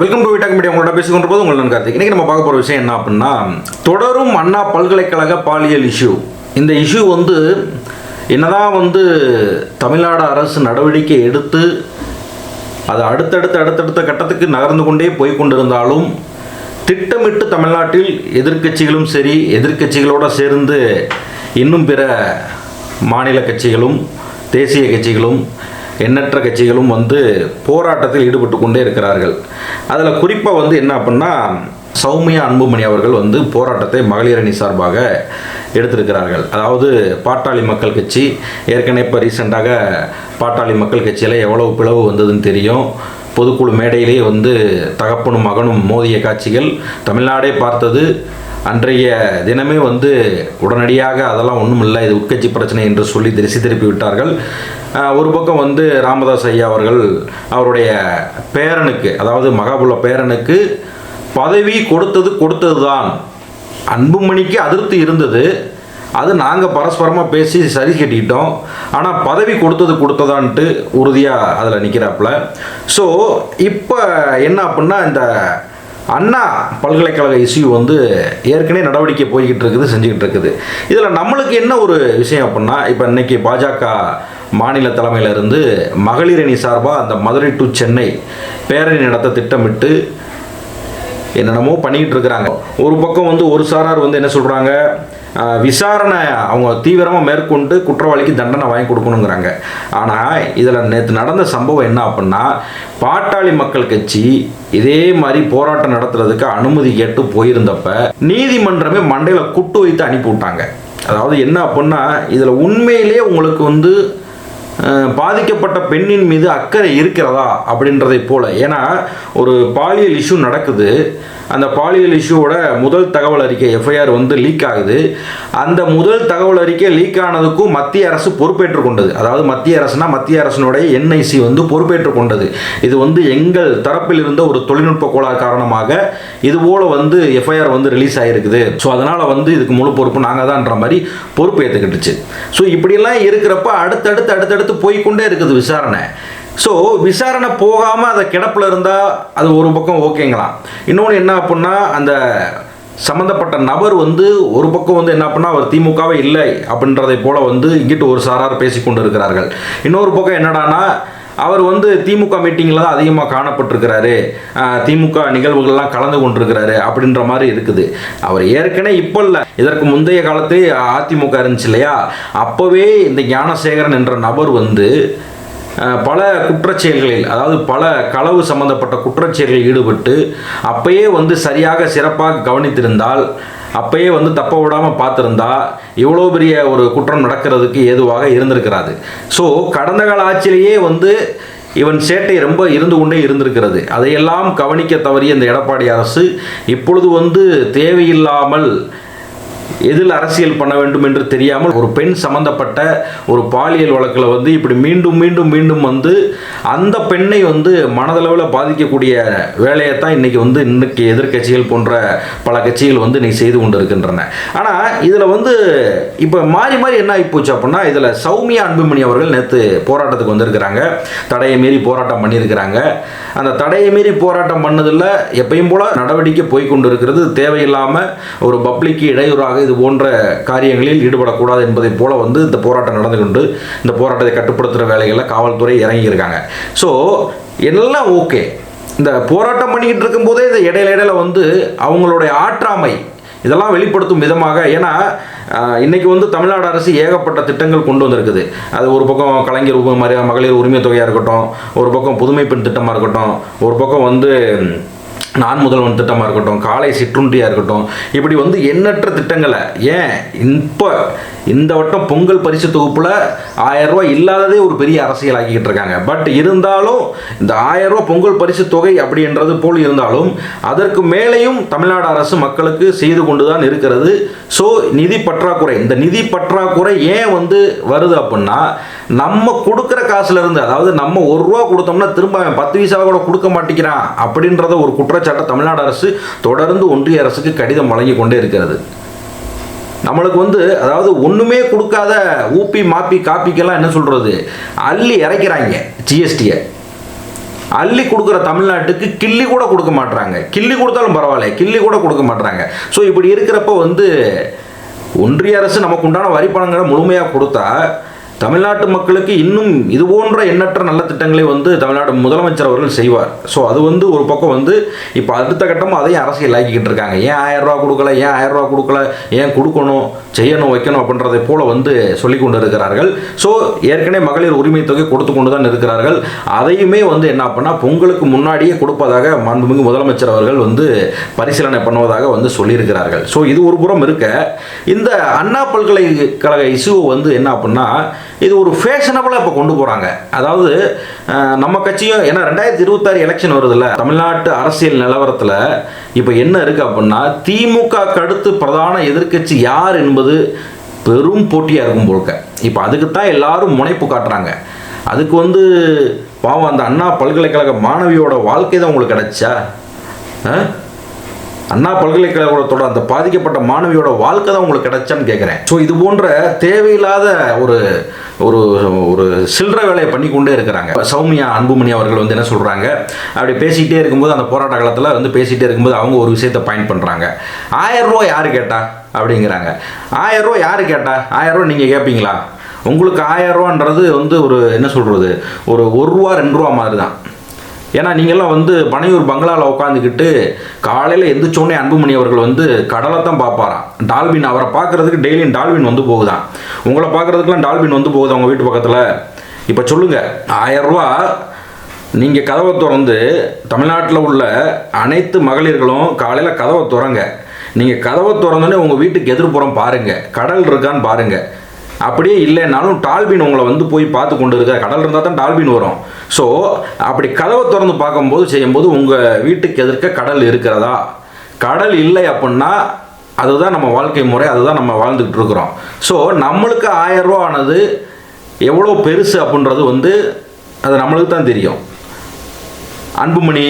Welcome to விடாக் media. உங்களோட பேசிக்கொண்டு போது உங்களை கார்த்திக். இன்றைக்கி நம்ம பார்க்க போகிற விஷயம் என்ன அப்படின்னா, தொடரும் அண்ணா பல்கலைக்கழக பாலியல் இஷ்யூ. இந்த இஷ்யூ என்னதான் தமிழ்நாடு அரசு நடவடிக்கை எடுத்து அது அடுத்தடுத்த கட்டத்துக்கு நகர்ந்து கொண்டே போய் கொண்டிருந்தாலும், திட்டமிட்டு தமிழ்நாட்டில் எதிர்க்கட்சிகளும் சரி, எதிர்க்கட்சிகளோடு சேர்ந்து இன்னும் பிற மாநில கட்சிகளும் தேசிய கட்சிகளும் எண்ணற்ற கட்சிகளும் போராட்டத்தில் ஈடுபட்டு கொண்டே இருக்கிறார்கள். அதில் குறிப்பாக என்ன அப்படின்னா, சௌமியா அன்புமணி அவர்கள் போராட்டத்தை மகளிர் அணி சார்பாக எடுத்திருக்கிறார்கள். அதாவது பாட்டாளி மக்கள் கட்சி ஏற்கனவே இப்போ ரீசெண்டாக பாட்டாளி மக்கள் கட்சியில் எவ்வளவு பிளவு வந்ததுன்னு தெரியும். பொதுக்குழு மேடையிலே தகப்பனும் மகனும் மோதிய காட்சிகள் தமிழ்நாடே பார்த்தது. அன்றைய தினமே உடனடியாக அதெல்லாம் ஒன்றும் இல்லை, இது உட்கட்சி பிரச்சனை என்று சொல்லி திசை திருப்பி விட்டார்கள். ஒரு பக்கம் ராமதாஸ் ஐயா அவர்கள் அவருடைய பேரனுக்கு, அதாவது மகாபுல பேரனுக்கு பதவி கொடுத்தது தான். அன்புமணிக்கு அதிருப்தி இருந்தது, அது நாங்கள் பரஸ்பரமாக பேசி சரி கட்டிக்கிட்டோம். ஆனால் பதவி கொடுத்ததான்ட்டு உறுதியாக அதில் நிற்கிறாப்புல. ஸோ இப்போ என்ன அப்படின்னா, இந்த அண்ணா பல்கலைக்கழக இஷ்யூ ஏற்கனவே நடவடிக்கை போய்கிட்டு இருக்குது, செஞ்சுக்கிட்டு இருக்குது. இதில் நம்மளுக்கு என்ன ஒரு விஷயம் அப்படின்னா, இப்போ இன்றைக்கி பாஜக மாநில தலைமையிலிருந்து மகளிர் அணி சார்பாக அந்த மதுரை டு சென்னை பேரணி நடத்த திட்டமிட்டு என்னென்னமோ பண்ணிக்கிட்டு இருக்கிறாங்க. ஒரு பக்கம் ஒரு சாரார் என்ன சொல்கிறாங்க, விசாரணை அவங்க தீவிரமாக மேற்கொண்டு குற்றவாளிக்கு தண்டனை வாங்கி கொடுக்கணுங்கிறாங்க. ஆனால் இதில் நேற்று நடந்த சம்பவம் என்ன அப்படின்னா, பாட்டாளி மக்கள் கட்சி இதே மாதிரி போராட்டம் நடத்துறதுக்கு அனுமதி கேட்டு போயிருந்தப்ப நீதிமன்றமே மண்டையில் குட்டு வைத்து அனுப்பி விட்டாங்க. அதாவது என்ன அப்படின்னா, இதில் உண்மையிலே உங்களுக்கு பாதிக்கப்பட்ட பெண்ணின் மீது அக்கறை இருக்கிறதா அப்படின்றதை போல. ஏன்னா ஒரு பாலியல் இஷ்யூ நடக்குது, அந்த பாலியல் இஷ்யூவோட முதல் தகவல் அறிக்கை எஃப்ஐஆர் லீக் ஆகுது. அந்த முதல் தகவல் அறிக்கை லீக் ஆனதுக்கும் மத்திய அரசு பொறுப்பேற்றுக் கொண்டது. அதாவது மத்திய அரசுனா மத்திய அரசினுடைய என்ஐசி பொறுப்பேற்றுக் கொண்டது. இது எங்கள் தரப்பில் இருந்த ஒரு தொழில்நுட்ப கோளாறு காரணமாக இதுபோல் எஃப்ஐஆர் ரிலீஸ் ஆகிருக்குது. ஸோ அதனால் இதுக்கு முழு பொறுப்பு நாங்கள் தான்ன்ற மாதிரி பொறுப்பு ஏற்றுக்கிட்டுச்சு. ஸோ இப்படியெல்லாம் இருக்கிறப்ப அடுத்தடுத்து போய்கொண்டே இருக்குது விசாரணை. ஸோ விசாரணை போகாமல் அதை கிடப்பில் இருந்தால் அது ஒரு பக்கம் ஓகேங்களாம். இன்னொன்று என்ன அப்படின்னா, அந்த சம்மந்தப்பட்ட நபர் ஒரு பக்கம் என்ன பண்ணால் அவர் திமுகவே இல்லை அப்படின்றதை போல் இங்கிட்டு ஒரு சாரார் பேசி கொண்டு இருக்கிறார்கள். இன்னொரு பக்கம் என்னடானா, அவர் திமுக மீட்டிங்கில் தான் அதிகமாக காணப்பட்டிருக்கிறாரு, திமுக நிகழ்வுகள்லாம் கலந்து கொண்டிருக்கிறாரு அப்படின்ற மாதிரி இருக்குது. அவர் ஏற்கனவே இப்போ இல்லை, இதற்கு முந்தைய காலத்தே அதிமுக இருந்துச்சு இல்லையா, அப்போவே இந்த ஞானசேகரன் என்ற நபர் பல குற்றச்செயல்களில், அதாவது பல களவு சம்பந்தப்பட்ட குற்றச்செயல்களில் ஈடுபட்டு அப்பயே சரியாக சிறப்பாக கவனித்திருந்தால், அப்பயே தப்ப விடாமல் பார்த்துருந்தா இவ்வளோ பெரிய ஒரு குற்றம் நடக்கிறதுக்கு ஏதுவாக இருந்திருக்கிறாது. ஸோ கடந்த கால ஆட்சியிலேயே இவன் சேட்டை ரொம்ப இருந்து கொண்டே இருந்திருக்கிறது. அதையெல்லாம் கவனிக்க தவறிய இந்த எடப்பாடி அரசு இப்பொழுது தேவையில்லாமல் எதில் அரசியல் பண்ண வேண்டும் என்று தெரியாமல் ஒரு பெண் சம்பந்தப்பட்ட ஒரு பாலியல் வழக்கில் இப்படி மீண்டும் அந்த பெண்ணை மனதளவில் பாதிக்கக்கூடிய வேலையை தான் இன்னைக்கு எதிர்க்கட்சிகள் போன்ற பல கட்சிகள் இன்னைக்கு செய்து கொண்டு இருக்கின்றன. ஆனால் இதில் இப்போ மாறி என்ன ஆகிப்போச்சு அப்படின்னா, இதில் சௌமியா அன்புமணி அவர்கள் நேற்று போராட்டத்துக்கு வந்திருக்கிறாங்க, தடையை மீறி போராட்டம் பண்ணியிருக்கிறாங்க. அந்த தடையை மீறி போராட்டம் பண்ணதில் எப்பயும் போல நடவடிக்கை போய்கொண்டு இருக்கிறது. தேவையில்லாமல் ஒரு பப்ளிக்கு இடையூறாக இது போன்ற காரியங்களில் ஈடுபடக்கூடாது என்பதை போல இந்த போராட்டம் நடந்து கொண்டு இந்த போராட்டத்தை கட்டுப்படுத்துகிற வேலைகளில் காவல்துறை இறங்கியிருக்காங்க. ஸோ எல்லாம் ஓகே. இந்த போராட்டம் பண்ணிக்கிட்டு இருக்கும்போதே இந்த இடையில அவங்களுடைய ஆற்றாமை இதெல்லாம் வெளிப்படுத்தும் விதமாக, ஏன்னா இன்றைக்கி தமிழ்நாடு அரசு ஏகப்பட்ட திட்டங்கள் கொண்டு வந்திருக்குது. அது ஒரு பக்கம் கலைஞர் மகளிர் உரிமை தொகையாக இருக்கட்டும், ஒரு பக்கம் புதுமை பெண் திட்டமாக இருக்கட்டும், ஒரு பக்கம் நான் முதல்வன் திட்டமாக இருக்கட்டும், காலை சிற்றுண்டியாக இருக்கட்டும், இப்படி எண்ணற்ற திட்டங்களை, ஏன் இப்போ இந்த வட்டம் பொங்கல் பரிசு தொகுப்பில் 1000 ரூபாய் இல்லாததே ஒரு பெரிய அரசியல் ஆக்கிக்கிட்டு இருக்காங்க. பட் இருந்தாலும் இந்த 1000 ரூபாய் பொங்கல் பரிசு தொகை அப்படின்றது போல் இருந்தாலும் அதற்கு மேலேயும் தமிழ்நாடு அரசு மக்களுக்கு செய்து கொண்டு தான் இருக்கிறது. ஸோ நிதி பற்றாக்குறை, இந்த நிதி பற்றாக்குறை ஏன் வருது அப்படின்னா, நம்ம கொடுக்குற காசுல இருந்து, அதாவது நம்ம 1 ரூபா கொடுத்தோம்னா திரும்ப 10 பைசாவை கூட கொடுக்க மாட்டேங்கிறான் அப்படின்றத ஒரு குற்றச்சாட்டை தமிழ்நாடு அரசு தொடர்ந்து ஒன்றிய அரசுக்கு கடிதம் வழங்கி கொண்டே இருக்கிறது. நம்மளுக்கு அதாவது ஒன்றுமே கொடுக்காத ஊப்பி மாப்பி காப்பிக்கெல்லாம் என்ன சொல்கிறது, அள்ளி இறக்கிறாங்க ஜிஎஸ்டியை. அள்ளி கொடுக்குற தமிழ்நாட்டுக்கு கிள்ளி கூட கொடுக்க மாட்டாங்க. கிள்ளி கொடுத்தாலும் பரவாயில்ல, கிள்ளி கூட கொடுக்க மாட்டாங்க. ஸோ இப்படி இருக்கிறப்ப வந்து ஒன்றிய அரசு நமக்கு உண்டான வரி பணங்களை முழுமையாக கொடுத்தா தமிழ்நாட்டு மக்களுக்கு இன்னும் இது போன்ற எண்ணற்ற நல்ல திட்டங்களை வந்து தமிழ்நாடு முதலமைச்சர் அவர்கள் செய்வார். ஸோ அது வந்து ஒரு பக்கம் வந்து இப்போ அடுத்த கட்டமும் அதையும் அரசியல் ஆக்கிக்கிட்டு இருக்காங்க. ஏன் 1000 ரூபா கொடுக்கல, ஏன் 1000 ரூபா கொடுக்கல, ஏன் கொடுக்கணும், செய்யணும், வைக்கணும் அப்படின்றதை போல வந்து சொல்லி கொண்டு இருக்கிறார்கள். ஸோ ஏற்கனவே மகளிர் உரிமை தொகை கொடுத்து கொண்டு தான் இருக்கிறார்கள். அதையுமே வந்து என்ன பண்ணால் பொங்கலுக்கு முன்னாடியே கொடுப்பதாக மாண்புமிகு முதலமைச்சர் அவர்கள் வந்து பரிசீலனை பண்ணுவதாக வந்து சொல்லியிருக்கிறார்கள். ஸோ இது ஒரு புறம் இருக்க, இந்த அண்ணா பல்கலைக்கழக இஷ்யூ வந்து என்ன அப்படின்னா இது ஒரு ஃபேஷனபிளாக இப்போ கொண்டு போகிறாங்க. அதாவது நம்ம கட்சியும் ஏன்னா 2026 எலெக்ஷன் வருதுல்ல, தமிழ்நாட்டு அரசியல் நிலவரத்தில் இப்போ என்ன இருக்குது அப்படின்னா திமுக அடுத்து பிரதான எதிர்க்கட்சி யார் என்பது பெரும் போட்டியாக இருக்கும் போல்க. இப்போ அதுக்கு தான் எல்லாரும் முனைப்பு காட்டுறாங்க. அதுக்கு வந்து பாவம் அந்த அண்ணா பல்கலைக்கழக மாணவியோட வாழ்க்கை தான் உங்களுக்கு கிடைச்சா? அண்ணா பல்கலைக்கழகத்தோட அந்த பாதிக்கப்பட்ட மாணவியோட வாழ்க்கை தான் உங்களுக்கு கிடைச்சான்னு கேட்குறேன். ஸோ இது போன்ற தேவையில்லாத ஒரு ஒரு ஒரு சில்லற வேலையை பண்ணி கொண்டே இருக்கிறாங்க. சௌமியா அன்புமணி அவர்கள் வந்து என்ன சொல்கிறாங்க, அப்படி பேசிகிட்டே இருக்கும்போது அந்த போராட்ட காலத்தில் வந்து பேசிகிட்டே இருக்கும்போது அவங்க ஒரு விஷயத்தை பாயிண்ட் பண்ணுறாங்க. 1000 ரூபா யார் கேட்டா அப்படிங்கிறாங்க. 1000 ரூபா யார் கேட்டா? 1000 ரூபா நீங்கள் கேட்பீங்களா? உங்களுக்கு 1000 ரூபான்றது வந்து ஒரு என்ன சொல்கிறது, ஒரு 1 ரூபா 2 ரூபா மாதிரி தான். ஏன்னா நீங்கள்லாம் வந்து பனையூர் பங்களாவில் உட்காந்துக்கிட்டு காலையில் எந்திரிச்சோடனே அன்புமணி அவர்கள் வந்து கடலை தான் பார்ப்பாராம். டால்பின் அவரை பார்க்குறதுக்கு டெய்லியும் டால்பின் வந்து போகுதான். உங்களை பார்க்குறதுக்குலாம் டால்பின் வந்து போகுது அவங்க வீட்டு பக்கத்தில். இப்போ சொல்லுங்கள், 1000 ரூபா நீங்கள் கதவை திறந்து தமிழ்நாட்டில் உள்ள அனைத்து மகளிர்களும் காலையில் கதவை திறங்க. நீங்கள் கதவை திறந்தோடனே உங்கள் வீட்டுக்கு எதிர்ப்புறம் பாருங்கள், கடல் இருக்கான்னு பாருங்கள். அப்படியே இல்லைன்னாலும் டால்பின் உங்களை வந்து போய் பார்த்து கொண்டு இருக்க, கடல் இருந்தால் தான் டால்பின் வரும். ஸோ அப்படி கதவை திறந்து பார்க்கும்போது செய்யும்போது உங்கள் வீட்டுக்கு எதிர்க்க கடல் இருக்கிறதா? கடல் இல்லை அப்படின்னா அதுதான் நம்ம வாழ்க்கை முறை, அதுதான் நம்ம வாழ்ந்துக்கிட்டு இருக்கிறோம். ஸோ நம்மளுக்கு 1000 ரூபா ஆனது எவ்வளோ பெருசு அப்படின்றது வந்து அது நம்மளுக்கு தான் தெரியும். அன்புமணி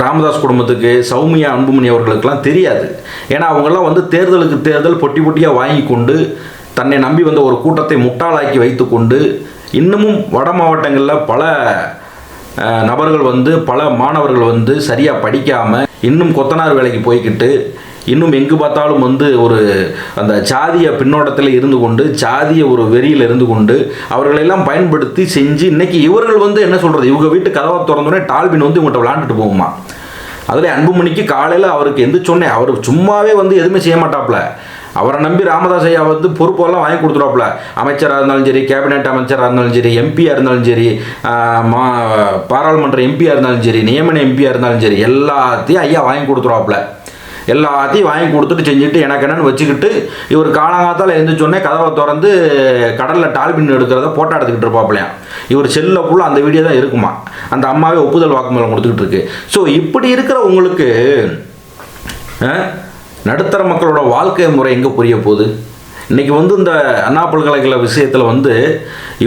ராமதாஸ் குடும்பத்துக்கு, சௌமியா அன்புமணி அவர்களுக்கெல்லாம் தெரியாது. ஏன்னா அவங்கெல்லாம் வந்து தேர்தலுக்கு தேர்தல் பொட்டி பொட்டியாக வாங்கி கொண்டு தன்னை நம்பி வந்த ஒரு கூட்டத்தை முட்டாளாக்கி வைத்து கொண்டு இன்னமும் வட மாவட்டங்களில் பல நபர்கள் வந்து பல மாணவர்கள் வந்து சரியாக படிக்காமல் இன்னும் கொத்தனார் வேலைக்கு போய்கிட்டு இன்னும் எங்கு பார்த்தாலும் வந்து ஒரு அந்த ஜாதிய பின்னோட்டத்தில் இருந்து கொண்டு ஜாதிய ஒரு வெறியில் இருந்து கொண்டு அவர்களெல்லாம் பயன்படுத்தி செஞ்சு இன்னைக்கு இவர்கள் வந்து என்ன சொல்கிறது, இவங்க வீட்டு கதவை திறந்தோடனே டால்பின் வந்து இவங்கள்ட்ட விளாண்டுட்டு போகுமா. அதில் அன்புமணிக்கு காலையில் அவருக்கு எந்திரிச்சோடனே அவர் சும்மாவே வந்து எதுவுமே செய்ய மாட்டாப்புல. அவரை நம்பி ராமதாஸ் ஐயா வந்து பொறுப்பெல்லாம் வாங்கி கொடுத்துருவாப்புல. அமைச்சராக இருந்தாலும் சரி, கேபினெட் அமைச்சராக இருந்தாலும் சரி, எம்பியாக இருந்தாலும் சரி, பாராளுமன்ற எம்பியாக இருந்தாலும் சரி, நியமன எம்பியாக இருந்தாலும் சரி, எல்லாத்தையும் ஐயா வாங்கி கொடுத்துருவாப்புல. எல்லாத்தையும் வாங்கி கொடுத்துட்டு செஞ்சுட்டு எனக்கு என்னென்னு வச்சுக்கிட்டு இவர் காலங்காத்தால் எழுந்திரிச்சோடனே கதவை திறந்து கடலில் டால்பின் எடுக்கிறத போட்டோ எடுத்துக்கிட்டு இருப்பாப்பிலையாம். இவர் செல்லில் ஃபுல்லாக அந்த வீடியோ தான் இருக்குமா. அந்த அம்மாவே ஒப்புதல் வாக்குமூலம் கொடுத்துக்கிட்டு இருக்கு. ஸோ இப்படி இருக்கிற உங்களுக்கு நடுத்தர மக்களோட வாழ்க்கை முறை எங்கே புரிய போகுது? இன்றைக்கி வந்து இந்த அண்ணா பல்கலைக்கழக விஷயத்தில் வந்து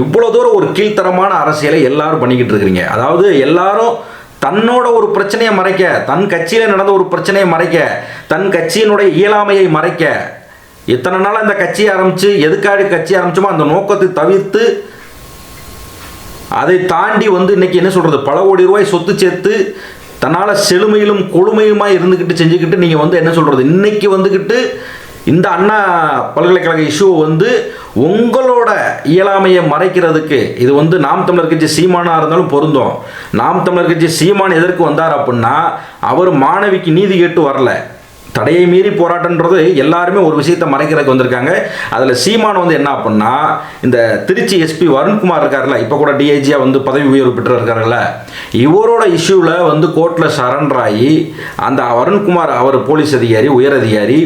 இவ்வளோ தூரம் ஒரு கீழ்த்தரமான அரசியலை எல்லாரும் பண்ணிக்கிட்டு இருக்கிறீங்க. அதாவது எல்லாரும் தன்னோட ஒரு பிரச்சனையை மறைக்க, தன் கட்சியில் நடந்த ஒரு பிரச்சனையை மறைக்க, தன் கட்சியினுடைய இயலாமையை மறைக்க, இத்தனை நாள் அந்த கட்சியை ஆரம்பித்து எதுக்காக கட்சி ஆரம்பிச்சோமோ அந்த நோக்கத்தை தவிர்த்து அதை தாண்டி வந்து இன்றைக்கி என்ன சொல்கிறது, பல கோடி ரூபாய் சொத்து சேர்த்து தன்னால் செழுமையிலும் கொழுமையுமாய் இருந்துக்கிட்டு செஞ்சுக்கிட்டு நீங்கள் வந்து என்ன சொல்கிறது, இன்றைக்கி வந்துக்கிட்டு இந்த அண்ணா பல்கலைக்கழக இஷ்யூ வந்து உங்களோட இயலாமையை மறைக்கிறதுக்கு இது வந்து நாம் தமிழர் கட்சி சீமானாக இருந்தாலும் பொருந்தும். நாம் தமிழர் கட்சி சீமான் எதற்கு வந்தார் அப்படின்னா அவர் மாணவிக்கு நீதி கேட்டு வரல, தடையை மீறி போராட்டன்றது எல்லாருமே ஒரு விஷயத்தை மறைக்கிறதுக்கு வந்திருக்காங்க. அதில் சீமான் வந்து என்ன அப்படின்னா இந்த திருச்சி எஸ்பி வருண்குமார் இருக்கார்ல, இப்போ கூட டிஐஜியாக வந்து பதவி உயர்வு பெற்று இருக்காருல்ல, இவரோட இஷ்யூவில் வந்து கோர்ட்டில் சரண்டர் ஆகி அந்த வருண்குமார் அவர் போலீஸ் அதிகாரி உயர் அதிகாரி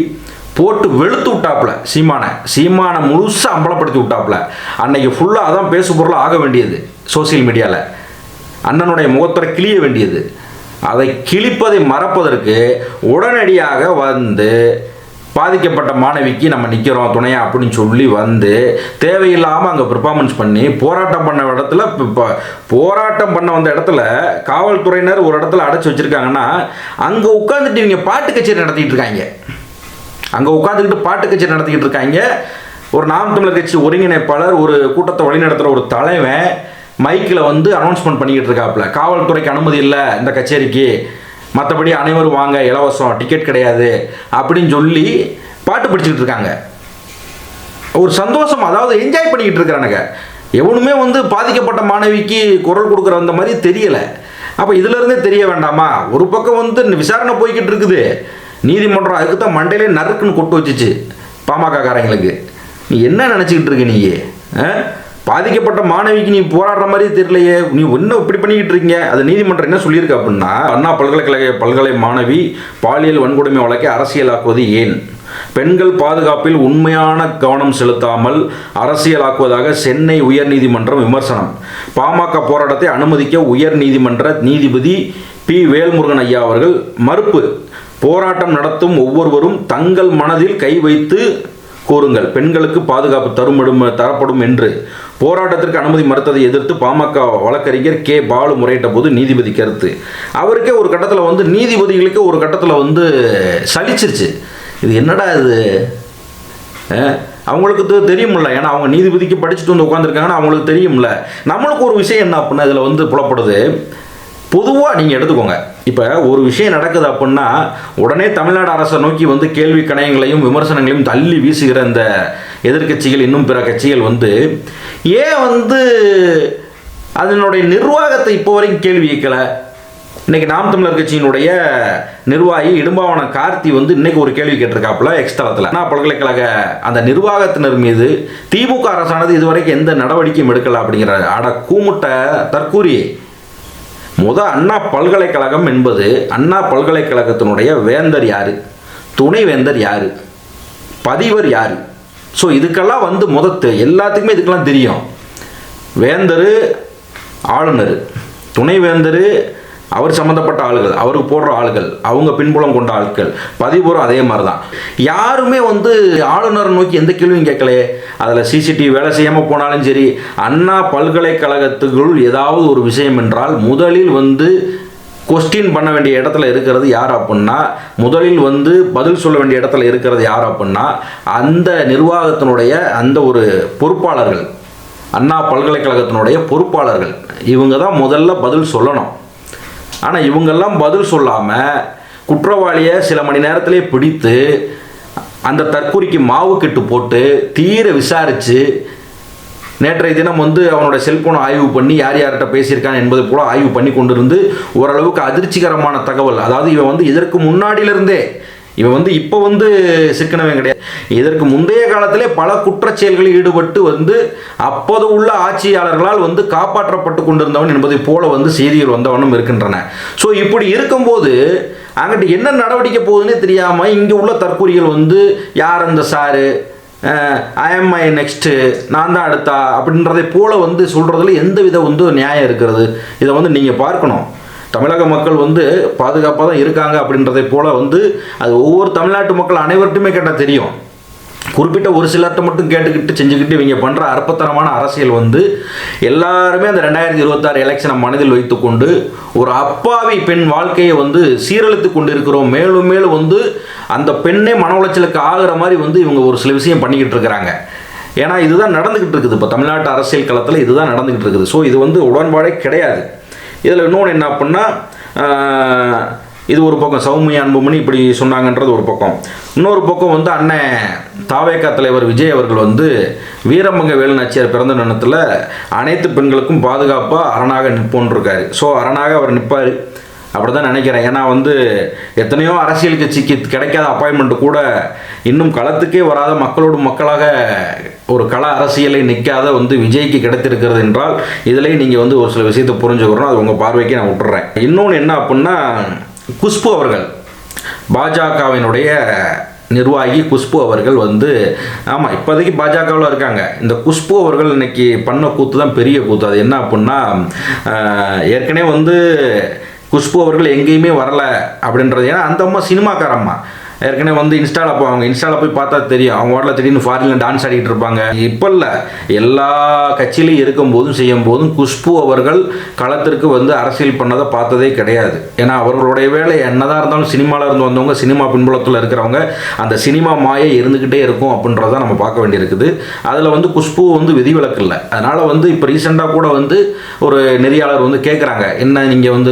போட்டு வெளுத்து விட்டாப்புல சீமானை முழுசாக அம்பலப்படுத்தி விட்டாப்புல. அன்னைக்கு ஃபுல்லாக அதான் பேசு பொருளாக ஆக வேண்டியது சோசியல் மீடியாவில், அண்ணனுடைய முகத்துறை கிளிய வேண்டியது. அதை கிழிப்பதை மறப்பதற்கு உடனடியாக வந்து பாதிக்கப்பட்ட மாணவிக்கு நம்ம நிற்கிறோம் துணையா அப்படின்னு சொல்லி வந்து தேவையில்லாமல் அங்கே பெர்ஃபார்மன்ஸ் பண்ணி போராட்டம் பண்ண இடத்துல போராட்டம் பண்ண வந்த இடத்துல காவல்துறையினர் ஒரு இடத்துல அடைச்சி வச்சுருக்காங்கன்னா அங்கே உட்காந்துட்டு இவங்க பாட்டு கச்சேரி நடத்திட்டு இருக்காங்க. அங்கே உட்காந்துக்கிட்டு பாட்டு கச்சேரி நடத்திக்கிட்டு இருக்காங்க. ஒரு நாம் தமிழர் கட்சி ஒருங்கிணைப்பாளர் ஒரு கூட்டத்தை வழிநடத்துகிற ஒரு தலைவன் மைக்கில் வந்து அனௌன்ஸ்மெண்ட் பண்ணிக்கிட்டு இருக்காப்புல, காவல்துறைக்கு அனுமதி இல்லை இந்த கச்சேரிக்கு, மற்றபடி அனைவரும் வாங்க, இலவசம், டிக்கெட் கிடையாது அப்படின்னு சொல்லி பாட்டு பிடிச்சிக்கிட்டு இருக்காங்க. ஒரு சந்தோஷம், அதாவது என்ஜாய் பண்ணிக்கிட்டு இருக்கிறானுங்க. எவனுமே வந்து பாதிக்கப்பட்ட மாணவிக்கு குரல் கொடுக்குற அந்த மாதிரி தெரியலை. அப்போ இதிலிருந்தே தெரிய வேண்டாமா? ஒரு பக்கம் வந்து விசாரணை போய்கிட்டு இருக்குது, நீதிமன்றம் அதுக்கு தான் மண்டையிலே நறுக்குன்னு கொட்டு வச்சுச்சு பாமக காரங்களுக்கு. நீ என்ன நினச்சிக்கிட்டு இருக்க? நீ பாதிக்கப்பட்ட மாணவிக்கு நீ போராடுற மாதிரி தெரியலையே, நீ இன்னும் இப்படி பண்ணிக்கிட்டு இருக்கீங்க. அது நீதிமன்றம் என்ன சொல்லியிருக்கு அப்படின்னா, அண்ணா பல்கலை மாணவி பாலியல் வன்கொடுமை வழக்கை அரசியலாக்குவது ஏன்? பெண்கள் பாதுகாப்பில் உண்மையான கவனம் செலுத்தாமல் அரசியலாக்குவதாக சென்னை உயர்நீதிமன்றம் விமர்சனம். பாமக போராட்டத்தை அனுமதிக்க உயர்நீதிமன்ற நீதிபதி பி வேல்முருகன் ஐயா அவர்கள் மறுப்பு. போராட்டம் நடத்தும் ஒவ்வொருவரும் தங்கள் மனதில் கை வைத்து கூறுங்கள், பெண்களுக்கு பாதுகாப்பு தரப்படும் என்று. போராட்டத்திற்கு அனுமதி மறுத்ததை எதிர்த்து பாமக வழக்கறிஞர் கே பாலு முறையிட்ட போது நீதிபதி கருத்து. அவருக்கே ஒரு கட்டத்தில் வந்து நீதிபதிகளுக்கு ஒரு கட்டத்தில் வந்து சலிச்சிருச்சு. இது என்னடா இது, அவங்களுக்கு தெரியுமில்ல, ஏன்னா அவங்க நீதிபதிக்கு படிச்சுட்டு வந்து உட்காந்துருக்காங்கன்னா அவங்களுக்கு தெரியும்ல. நம்மளுக்கு ஒரு விஷயம் என்ன அப்படின்னா இதில் வந்து புலப்படுது. பொதுவாக நீங்கள் எடுத்துக்கோங்க, இப்போ ஒரு விஷயம் நடக்குது அப்படின்னா உடனே தமிழ்நாடு அரசை நோக்கி வந்து கேள்வி கணையங்களையும் விமர்சனங்களையும் தள்ளி வீசுகிற இந்த எதிர்க்கட்சிகள், இன்னும் பிற கட்சிகள் வந்து ஏன் வந்து அதனுடைய நிர்வாகத்தை இப்போ வரைக்கும் கேள்வி கேட்கலை? இன்றைக்கி நாம் தமிழர் கட்சியினுடைய நிர்வாகி இடும்பாவனம் கார்த்தி வந்து இன்றைக்கி ஒரு கேள்வி கேட்டிருக்காப்புல எக்ஸ் தளத்தில். அண்ணா பல்கலைக்கழக அந்த நிர்வாகத்தினர் மீது திமுக அரசானது இதுவரைக்கும் எந்த நடவடிக்கையும் எடுக்கலை அப்படிங்கிற கூமுட்ட தற்கூரி. அண்ணா பல்கலைக்கழகம் என்பது அண்ணா பல்கலைக்கழகத்தினுடைய வேந்தர் யார், துணை வேந்தர் யார், பதிவர் யார்? ஸோ இதுக்கெல்லாம் வந்து எல்லாத்துக்குமே இதுக்கெல்லாம் தெரியும். வேந்தர் ஆளுநர், துணை வேந்தர் அவர் சம்மந்தப்பட்ட ஆளுகள், அவருக்கு போடுற ஆளுகள், அவங்க பின்புலம் கொண்ட ஆட்கள், பதிவுறும் அதே மாதிரி தான். யாருமே வந்து ஆளுநரை நோக்கி எந்த கேள்வியும் கேட்கலையே. அதில் சிசிடிவி வேலை செய்யாமல் போனாலும் சரி, அண்ணா பல்கலைக்கழகத்துக்குள் ஏதாவது ஒரு விஷயம் என்றால் முதலில் வந்து கொஸ்டின் பண்ண வேண்டிய இடத்துல இருக்கிறது யார் அப்படின்னா, முதலில் வந்து பதில் சொல்ல வேண்டிய இடத்துல இருக்கிறது யார் அப்படின்னா அந்த நிர்வாகத்தினுடைய அந்த ஒரு பொறுப்பாளர்கள், அண்ணா பல்கலைக்கழகத்தினுடைய பொறுப்பாளர்கள், இவங்க தான் முதல்ல பதில் சொல்லணும். ஆனால் இவங்கெல்லாம் பதில் சொல்லாமல் குற்றவாளியை சில மணி நேரத்திலே பிடித்து அந்த தற்கொலைக்கு மாவு கட்டு போட்டு தீர விசாரித்து நேற்றைய தினம் வந்து அவனோட செல்போனை ஆய்வு பண்ணி யார் யார்கிட்ட பேசியிருக்கான் என்பது போல ஆய்வு பண்ணி கொண்டு இருந்து ஓரளவுக்கு அதிர்ச்சிகரமான தகவல். அதாவது இவன் வந்து இதற்கு முன்னாடியிலிருந்தே, இவன் வந்து இப்போ வந்து சிக்கனவே கிடையாது, இதற்கு முந்தைய காலத்திலே பல குற்றச்செயல்களில் ஈடுபட்டு வந்து அப்போது உள்ள ஆட்சியாளர்களால் வந்து காப்பாற்றப்பட்டு கொண்டிருந்தவன் என்பதை போல வந்து செய்திகள் வந்தவனும் இருக்கின்றன. ஸோ இப்படி இருக்கும்போது அங்கிட்டு என்ன நடவடிக்கை போகுதுன்னே தெரியாமல் இங்கே உள்ள தற்கூரிகள் வந்து யார் அந்த சாரு, ஐஎம்ஐ நெக்ஸ்ட்டு, நான் தான் அடுத்தா அப்படின்றதை போல வந்து சொல்கிறதுல எந்த வித வந்து நியாயம் இருக்கிறது? இதை வந்து நீங்கள் பார்க்கணும். தமிழக மக்கள் வந்து பாதுகாப்பாக தான் இருக்காங்க அப்படின்றதை போல் வந்து அது ஒவ்வொரு தமிழ்நாட்டு மக்கள் அனைவர்கிட்டையுமே கேட்டால் தெரியும். குறிப்பிட்ட ஒரு சிலர்கிட்ட மட்டும் கேட்டுக்கிட்டு செஞ்சுக்கிட்டு இவங்க பண்ணுற அற்பத்தனமான அரசியல் வந்து எல்லாருமே அந்த 2026 எலெக்ஷனை மனதில் வைத்துக்கொண்டு ஒரு அப்பாவி பெண் வாழ்க்கையை வந்து சீரழித்து கொண்டு இருக்கிறோம். மேலும் மேலும் வந்து அந்த பெண்ணே மன உளைச்சலுக்கு ஆகிற மாதிரி வந்து இவங்க ஒரு சில விஷயம் பண்ணிக்கிட்டு இருக்கிறாங்க. ஏன்னா இதுதான் நடந்துக்கிட்டு இருக்குது, இப்போ தமிழ்நாட்டு அரசியல் களத்தில் இதுதான் நடந்துக்கிட்டு இருக்குது. ஸோ இது வந்து உடன்பாடே கிடையாது. இதில் இன்னொன்று என்ன அப்படின்னா, இது ஒரு பக்கம் சௌமியா அன்புமணி இப்படி சொன்னாங்கன்றது ஒரு பக்கம். இன்னொரு பக்கம் வந்து அண்ணன் தாவேகா தலைவர் விஜய் அவர்கள் வந்து வீரமங்க வேலுநாச்சியார் பிறந்த தினத்தில் அனைத்து பெண்களுக்கும் பாதுகாப்பாக அரணாக நிற்போன்றிருக்காரு. ஸோ அரணாக அவர் நிற்பார் அப்படி தான் நினைக்கிறேன். ஏன்னா வந்து எத்தனையோ அரசியல் கட்சிக்கு கிடைக்காத அப்பாயின்மெண்ட்டு கூட இன்னும் களத்துக்கே வராத மக்களோடு மக்களாக ஒரு கள அரசியலை நிற்காத வந்து விஜய்க்கு கிடைத்திருக்கிறது என்றால் இதிலேயே நீங்கள் வந்து ஒரு சில விஷயத்தை புரிஞ்சுக்கிறோம். அது உங்கள் பார்வைக்கு நான் விட்டுறேன். இன்னொன்று என்ன அப்படின்னா, குஷ்பு அவர்கள் பாஜகவினுடைய நிர்வாகி குஷ்பு அவர்கள் வந்து ஆமாம் இப்போதைக்கு பாஜகவில் இருக்காங்க. இந்த குஷ்பு அவர்கள் இன்னைக்கு பண்ண கூத்து தான் பெரிய கூத்து. அது என்ன அப்படின்னா, ஏற்கனவே வந்து குஷ்பு அவர்கள் எங்கேயுமே வரல அப்படின்றது. ஏன்னா அந்த அம்மா சினிமாக்காரம்மா, ஏற்கனவே வந்து இன்ஸ்டாவில் போவாங்க, இன்ஸ்டாவில் போய் பார்த்தா தெரியும் அவங்க வாட்டில் திடீர்னு ஃபாரினில் டான்ஸ் ஆடிட்டு இருப்பாங்க. இப்போ இல்லை, எல்லா கட்சியிலையும் இருக்கும்போதும் செய்யும் போதும் குஷ்பு அவர்கள் களத்திற்கு வந்து அரசியல் பண்ணதை பார்த்ததே கிடையாது. ஏன்னா அவர்களுடைய வேலை என்னதான் இருந்தாலும் சினிமாவில் இருந்து வந்தவங்க, சினிமா பின்புலத்தில் இருக்கிறவங்க, அந்த சினிமா மாயை இருந்துக்கிட்டே இருக்கும் அப்படின்றத நம்ம பார்க்க வேண்டியிருக்குது. அதில் வந்து குஷ்பு வந்து விதிவிலக்கு இல்லை. அதனால் வந்து இப்போ ரீசெண்டாக கூட வந்து ஒரு நெறியாளர் வந்து கேட்குறாங்க, என்ன நீங்கள் வந்து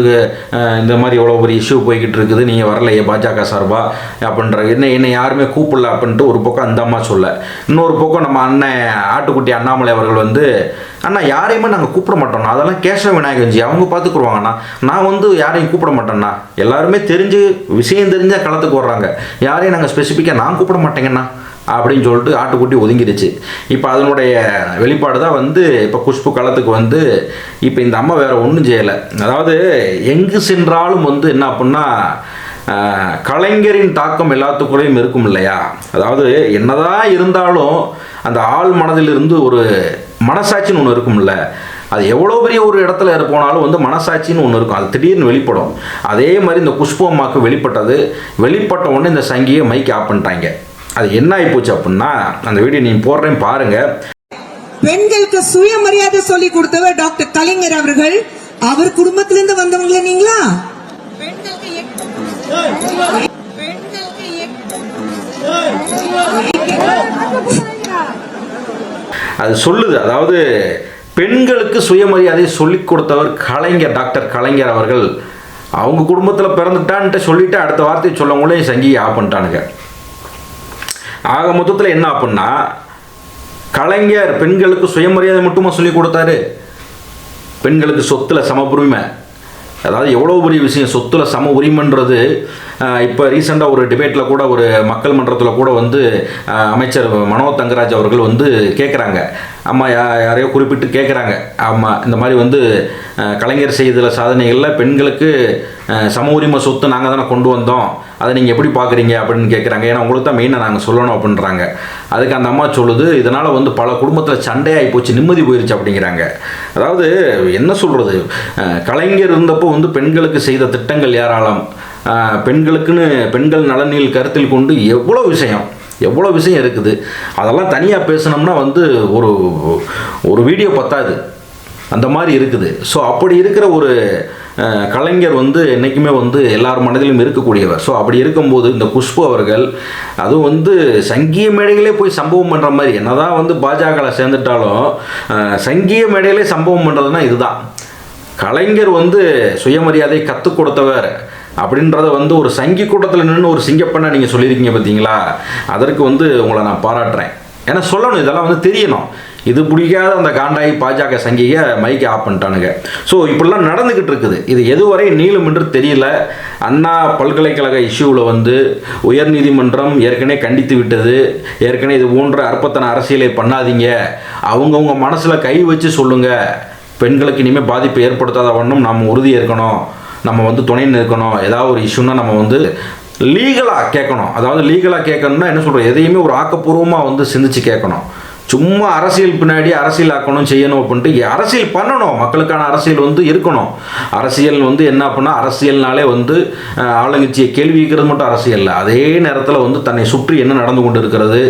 இந்த மாதிரி எவ்வளோ பெரிய இஷ்யூ போய்கிட்டு இருக்குது, நீங்கள் வரலையே பாஜக சார்பா அப்படின்ற, என்னை யாருமே கூப்பிடல அப்படின்ட்டு ஒரு பக்கம் அந்த அம்மா சொல்ல, இன்னொரு பக்கம் நம்ம அண்ணன் ஆட்டுக்குட்டி அண்ணாமலை அவர்கள் வந்து, அண்ணா யாரையுமே நாங்கள் கூப்பிட மாட்டோம்ண்ணா, அதெல்லாம் கேசவ விநாயகஞ்சி அவங்க பார்த்துக்குருவாங்கண்ணா, நான் வந்து யாரையும் கூப்பிட மாட்டேன்னா, எல்லாருமே தெரிஞ்சு விஷயம் தெரிஞ்சால் களத்துக்கு வர்றாங்க, யாரையும் நாங்கள் ஸ்பெசிஃபிக்காக நான் கூப்பிட மாட்டேங்கண்ணா அப்படின்னு சொல்லிட்டு ஆட்டுக்குட்டி ஒதுங்கிடுச்சு. இப்போ அதனுடைய வெளிப்பாடு தான் வந்து இப்போ குஷ்பு களத்துக்கு வந்து இப்போ இந்த அம்மா வேறு ஒன்றும் செய்யலை. அதாவது எங்கு சென்றாலும் வந்து என்ன அப்படின்னா கலைஞரின் தாக்கம் எல்லாத்துக்குள்ளேயும் இருக்கும் இல்லையா. அதாவது என்னதான் இருந்தாலும் அந்த ஆள் மனதிலிருந்து ஒரு மனசாட்சின்னு ஒன்று இருக்கும்ல, அது எவ்வளோ பெரிய ஒரு இடத்துல போனாலும் வந்து மனசாட்சின்னு ஒன்று இருக்கும், அது திடீர்னு வெளிப்படும். அதே மாதிரி இந்த குஷ்பு அம்மாவுக்கு வெளிப்பட்ட உடனே இந்த சங்கியை மைக் ஆஃப் பண்ணிட்டாங்க. அது என்ன ஆகி போச்சு அப்படின்னா, அந்த வீடியோ நீங்க போடுறேன் பாருங்க. பெண்களுக்கு சுயமரியாதை சொல்லி கொடுத்தவர் டாக்டர் கலைஞர் அவர்கள். அவர் குடும்பத்திலிருந்து வந்தவங்களே நீங்களா? அது சொல்லுது, அதாவது பெண்களுக்கு சுயமரியாதை சொல்லிக் கொடுத்தவர் கலைஞர், டாக்டர் கலைஞர் அவர்கள். அவங்க குடும்பத்தில் பிறந்துட்டான்ட்டு சொல்லிட்டு அடுத்த வார்த்தையை சொல்லவங்களே சங்கியை ஆஃப் பண்ணிட்டானுங்க. ஆக மொத்தத்தில் என்ன அப்படின்னா, கலைஞர் பெண்களுக்கு சுயமரியாதை மட்டுமா சொல்லி கொடுத்தாரு, பெண்களுக்கு சொத்துல சம உரிமை, அதாவது எவ்வளோ பெரிய விஷயம் சொத்துல சம உரிமைன்றது. இப்போ ரீசெண்டாக ஒரு டிபேட்டில் கூட, ஒரு மக்கள் மன்றத்தில் கூட வந்து அமைச்சர் மனோ தங்கராஜ் அவர்கள் வந்து கேட்குறாங்க, அம்மா யாரையோ குறிப்பிட்டு கேட்குறாங்க, ஆமாம் இந்த மாதிரி வந்து கலைஞர் செய்த சாதனைகளில் பெண்களுக்கு சம உரிமை சொத்து நாங்கள் தானே கொண்டு வந்தோம், அதை நீங்கள் எப்படி பார்க்குறீங்க அப்படின்னு கேட்குறாங்க. ஏன்னா உங்களுக்கு தான் மெயினாக நாங்கள் சொல்லணும் அப்படின்றாங்க. அதுக்கு அந்த அம்மா சொல்லுது, இதனால் வந்து பல குடும்பத்தில் சண்டையாகி போச்சு, நிம்மதி போயிடுச்சு அப்படிங்கிறாங்க. அதாவது என்ன சொல்கிறது, கலைஞர் இருந்தப்போ வந்து பெண்களுக்கு செய்த திட்டங்கள் ஏராளம், பெண்களுக்குன்னு பெண்கள் நலனில் கருத்தில் கொண்டு எவ்வளோ விஷயம் இருக்குது. அதெல்லாம் தனியாக பேசினோம்னா வந்து ஒரு வீடியோ பத்தாது, அந்த மாதிரி இருக்குது. ஸோ அப்படி இருக்கிற ஒரு கலைஞர் வந்து என்றைக்குமே வந்து எல்லார் மனதிலும் இருக்கக்கூடியவர். ஸோ அப்படி இருக்கும்போது இந்த குஷ்பு அவர்கள் அதுவும் வந்து சங்கிய மேடைகளே போய் சம்பவம் பண்ணுற மாதிரி, என்னதான் வந்து பாஜகவில் சேர்ந்துட்டாலும் சங்கிய மேடையிலே சம்பவம் பண்ணுறதுனா இதுதான். கலைஞர் வந்து சுயமரியாதை கற்றுக் கொடுத்தவர் அப்படின்றத வந்து ஒரு சங்கி கூட்டத்தில் நின்று ஒரு சிங்கப்பண்ண நீங்கள் சொல்லியிருக்கீங்க பார்த்தீங்களா, அதற்கு வந்து உங்களை நான் பாராட்டுறேன். ஏன்னா சொல்லணும், இதெல்லாம் வந்து தெரியணும். இது பிடிக்காத அந்த காண்டாயி பாஜக சங்கியை மைக்கை ஆஃப் பண்ணிட்டானுங்க. ஸோ இப்படிலாம் நடந்துக்கிட்டு இருக்குது. இது எதுவரை நீளும் என்று தெரியல. அண்ணா பல்கலைக்கழக இஷ்யூவில் வந்து உயர்நீதிமன்றம் ஏற்கனவே கண்டித்து விட்டது. ஏற்கனவே இது போன்ற அற்பத்தன அரசியலை பண்ணாதீங்க, அவங்கவுங்க மனசில் கை வச்சு சொல்லுங்கள், பெண்களுக்கு இனிமேல் பாதிப்பு ஏற்படுத்தாத வண்ணம் நம்ம உறுதி இருக்கணும், நம்ம வந்து துணை நிற்கணும், ஏதாவது ஒரு இஷ்யூன்னா நம்ம வந்து லீகலாக கேட்கணும். அதாவது லீகலாக கேட்கணும்னா என்ன சொல்கிறோம், எதையுமே ஒரு ஆக்கப்பூர்வமாக வந்து சிந்திச்சு கேட்கணும். சும்மா அரசியல் பின்னாடி அரசியல் ஆக்கணும் செய்யணும் அப்படின்ட்டு அரசியல் பண்ணணும். மக்களுக்கான அரசியல் வந்து இருக்கணும். அரசியல் வந்து என்ன அப்படின்னா, அரசியல்னாலே வந்து ஆளுங்கட்சியை கேள்வி கேட்கறது மட்டும் அரசியல் இல்லை. அதே நேரத்தில் வந்து தன்னை சுற்றி என்ன நடந்து கொண்டு இருக்கிறது,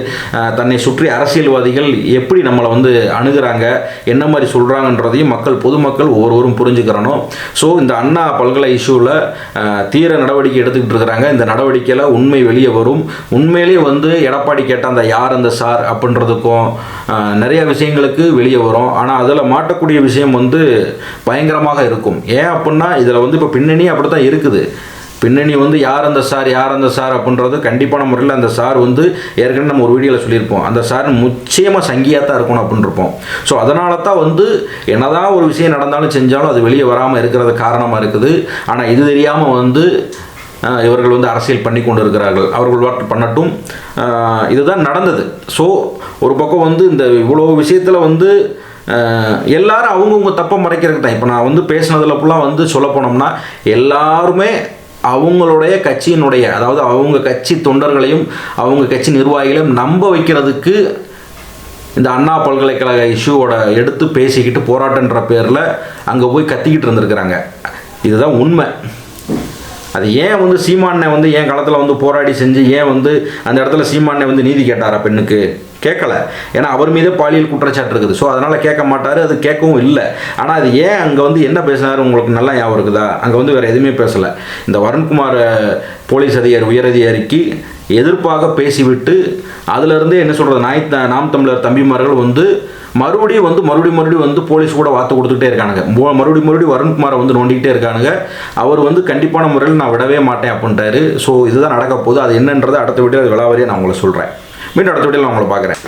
தன்னை சுற்றி அரசியல்வாதிகள் எப்படி நம்மளை வந்து அணுகிறாங்க, என்ன மாதிரி சொல்கிறாங்கன்றதையும் பொதுமக்கள் ஒவ்வொருவரும் புரிஞ்சுக்கிறணும். ஸோ இந்த அண்ணா பல்கலை இஷ்யூவில் தீர நடவடிக்கை எடுத்துக்கிட்டு இருக்கிறாங்க. இந்த நடவடிக்கையில் உண்மை வெளியே வரும். உண்மையிலேயே வந்து எடப்பாடி கேட்ட அந்த யார் அந்த சார் அப்படின்றதுக்கும் நிறைய விஷயங்களுக்கு வெளியே வரும். ஆனால் அதில் மாட்டக்கூடிய விஷயம் வந்து பயங்கரமாக இருக்கும். ஏன் அப்படின்னா இதில் வந்து இப்போ பின்னணி அப்படி தான் இருக்குது. பின்னணி வந்து யார் அந்த சார் அப்படின்றது கண்டிப்பான முறையில் அந்த சார் வந்து ஏற்கனவே நம்ம ஒரு வீடியோவில் சொல்லியிருப்போம், அந்த சார் நிச்சயமாக சங்கியாக தான் இருக்கணும் அப்படின்னு இருப்போம். ஸோ அதனால தான் வந்து என்னதான் ஒரு விஷயம் நடந்தாலும் செஞ்சாலும் அது வெளியே வராமல் இருக்கிறது காரணமாக இருக்குது. ஆனால் இது தெரியாமல் வந்து இவர்கள் வந்து அரசியல் பண்ணி கொண்டு இருக்கிறார்கள். அவர்கள் பண்ணட்டும், இதுதான் நடந்தது. ஸோ ஒரு பக்கம் வந்து இந்த இவ்வளோ விஷயத்தில் வந்து எல்லாரும் அவங்கவுங்க தப்பை மறைக்கிறதுக்கு தான். இப்போ நான் வந்து பேசினதில் ஃபுல்லாக வந்து சொல்ல போனோம்னா எல்லாருமே அவங்களுடைய கட்சியினுடைய, அதாவது அவங்க கட்சி தொண்டர்களையும் அவங்க கட்சி நிர்வாகிகளையும் நம்ப வைக்கிறதுக்கு இந்த அண்ணா பல்கலைக்கழக இஷ்யூவோட எடுத்து பேசிக்கிட்டு போராட்டன்ற பேரில் அங்கே போய் கத்திக்கிட்டு இருந்திருக்கிறாங்க. இதுதான் உண்மை. அது ஏன் வந்து சீமானை வந்து ஏன் காலத்தில் வந்து போராடி செஞ்சு ஏன் வந்து அந்த இடத்துல சீமானை வந்து நீதி கேட்டாரா பெண்ணுக்கு? கேட்கல. ஏன்னா அவர் மீதே பாலியல் குற்றச்சாட்டு இருக்குது. ஸோ அதனால் கேட்க மாட்டார், அது கேட்கவும் இல்லை. ஆனால் அது ஏன் அங்கே வந்து என்ன பேசினார் உங்களுக்கு நல்லா ஞாபகம் இருக்குதா? அங்கே வந்து வேறு எதுவுமே பேசலை. இந்த வருண்குமார் போலீஸ் அதிகாரி உயரதிகாரிக்கு எதிர்ப்பாக பேசிவிட்டு அதிலிருந்து என்ன சொல்கிறது நாம் தமிழர் தம்பிமார்கள் வந்து மறுபடியும் வந்து போலீஸ் கூட வார்த்தை கொடுத்துக்கிட்டே இருக்கானுங்க. மறுபடியும் வருண்குமாரை வந்து நோண்டிக்கிட்டே இருக்கானுங்க. அவர் வந்து கண்டிப்பான முறையில் நான் விடவே மாட்டேன் அப்படின்ட்டாரு. ஸோ இதுதான் நடக்க போகுது. அது என்னன்றது அடுத்த வீடியோ விளாவரியாக நான் உங்களை சொல்கிறேன். மீண்டும் அடுத்த வீடியோவில் நான் உங்களை பார்க்குறேன்.